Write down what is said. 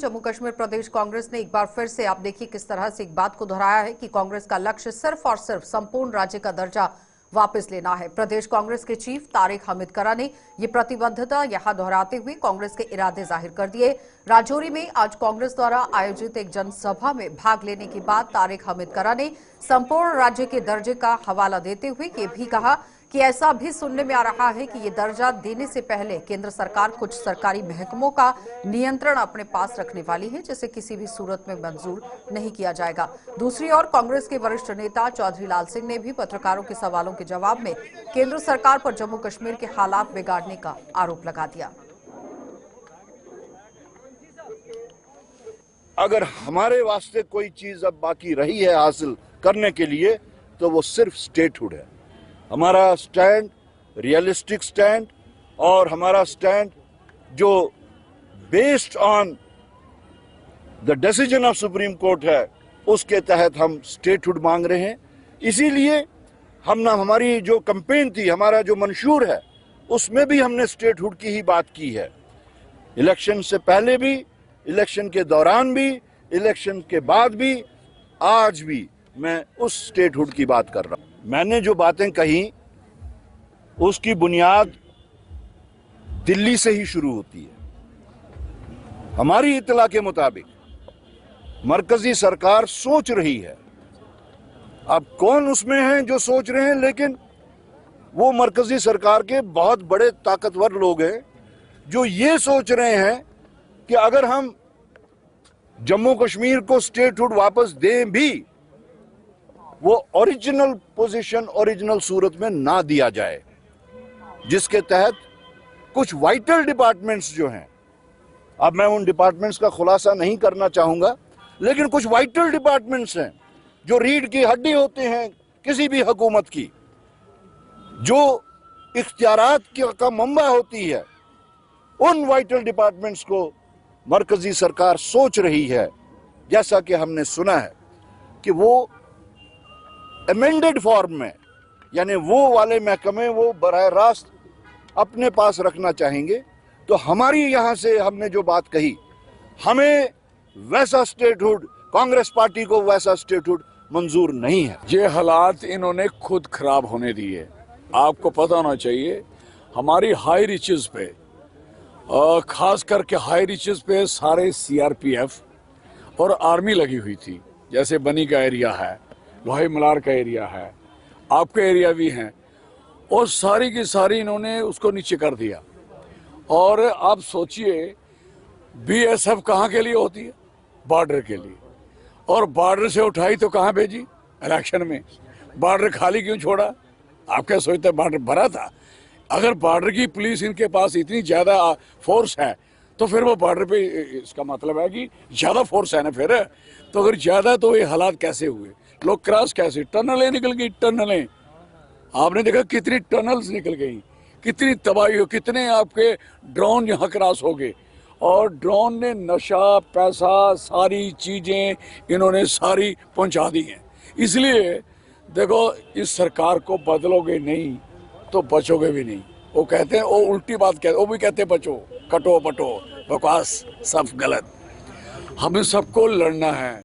जम्मू कश्मीर प्रदेश कांग्रेस ने एक बार फिर से आप देखिए किस तरह से एक बात को दोहराया है कि कांग्रेस का लक्ष्य सिर्फ और सिर्फ संपूर्ण राज्य का दर्जा वापस लेना है। प्रदेश कांग्रेस के चीफ तारिक हमीद करा ने ये प्रतिबद्धता यहां दोहराते हुए कांग्रेस के इरादे जाहिर कर दिए। राजौरी में आज कांग्रेस द्वारा आयोजित एक जनसभा में भाग लेने के बाद तारिक हमीद करा ने संपूर्ण राज्य के दर्जे का हवाला देते हुए ये भी कहा कि ऐसा भी सुनने में आ रहा है कि ये दर्जा देने से पहले केंद्र सरकार कुछ सरकारी महकमों का नियंत्रण अपने पास रखने वाली है, जिसे किसी भी सूरत में मंजूर नहीं किया जाएगा। दूसरी ओर कांग्रेस के वरिष्ठ नेता चौधरी लाल सिंह ने भी पत्रकारों के सवालों के जवाब में केंद्र सरकार पर जम्मू कश्मीर के हालात बिगाड़ने का आरोप लगा दिया। अगर हमारे वास्ते कोई चीज अब बाकी रही है हासिल करने के लिए तो वो सिर्फ स्टेटहुड है। हमारा स्टैंड रियलिस्टिक स्टैंड और हमारा स्टैंड जो based on the decision of supreme court है, उसके तहत हम स्टेटहुड मांग रहे हैं। इसीलिए हमारी जो कैंपेन थी, हमारा जो मंशूर है, उसमें भी हमने स्टेटहुड की ही बात की है। इलेक्शन से पहले भी, इलेक्शन के दौरान भी, इलेक्शन के बाद भी, आज भी मैं उस स्टेटहुड की बात कर रहा हूं। मैंने जो बातें कही उसकी बुनियाद दिल्ली से ही शुरू होती है। हमारी इत्तला के मुताबिक मरकजी सरकार सोच रही है, अब कौन उसमें है जो सोच रहे हैं, लेकिन वो मरकजी सरकार के बहुत बड़े ताकतवर लोग हैं जो ये सोच रहे हैं कि अगर हम जम्मू कश्मीर को स्टेटहुड वापस दें भी, वो ओरिजिनल पोजीशन, ओरिजिनल सूरत में ना दिया जाए, जिसके तहत कुछ वाइटल डिपार्टमेंट्स जो हैं, अब मैं उन डिपार्टमेंट्स का खुलासा नहीं करना चाहूंगा, लेकिन कुछ वाइटल डिपार्टमेंट्स हैं जो रीढ़ की हड्डी होते हैं किसी भी हुकूमत की, जो इख्तियारात का मंबा होती है, उन वाइटल डिपार्टमेंट्स को मरकजी सरकार सोच रही है, जैसा कि हमने सुना है कि वो अमेंडेड फॉर्म में, यानी वो वाले महकमे वो बराह रास्त अपने पास रखना चाहेंगे। तो हमारी यहां से हमने जो बात कही, हमें वैसा स्टेटहुड, कांग्रेस पार्टी को वैसा स्टेटहुड मंजूर नहीं है। ये हालात इन्होंने खुद खराब होने दिए। आपको पता होना चाहिए, हमारी हाई रिचेस पे, खास करके हाई रिचेस पे सारे सीआरपीएफ और आर्मी लगी हुई थी। जैसे बनी का एरिया है, लोहे मलार का एरिया है, आपका एरिया भी है, और सारी की सारी इन्होंने उसको नीचे कर दिया। और आप सोचिए, बीएसएफ कहाँ के लिए होती है? बॉर्डर के लिए। और बॉर्डर से उठाई तो कहाँ भेजी? इलेक्शन में। बॉर्डर खाली क्यों छोड़ा? आप क्या सोचते, बॉर्डर भरा था? अगर बॉर्डर की पुलिस इनके पास इतनी ज्यादा फोर्स है तो फिर वो बॉर्डर पे, इसका मतलब है कि ज्यादा फोर्स है ना। फिर तो अगर ज्यादा, तो ये हालात कैसे हुए? लोग क्रॉस कैसे? टनलें निकल गई, टनलें। आपने देखा कितनी टनल्स निकल गई, कितनी तबाही हो, कितने आपके ड्रोन यहाँ क्रॉस हो गए। और ड्रोन ने नशा, पैसा, सारी चीजें इन्होंने सारी पहुंचा दी हैं। इसलिए देखो, इस सरकार को बदलोगे नहीं तो बचोगे भी नहीं। वो कहते हैं, वो उल्टी बात कहते, वो भी कहते हैं बचो, कटो पटो, बकवास, सब गलत। हमें सबको लड़ना है।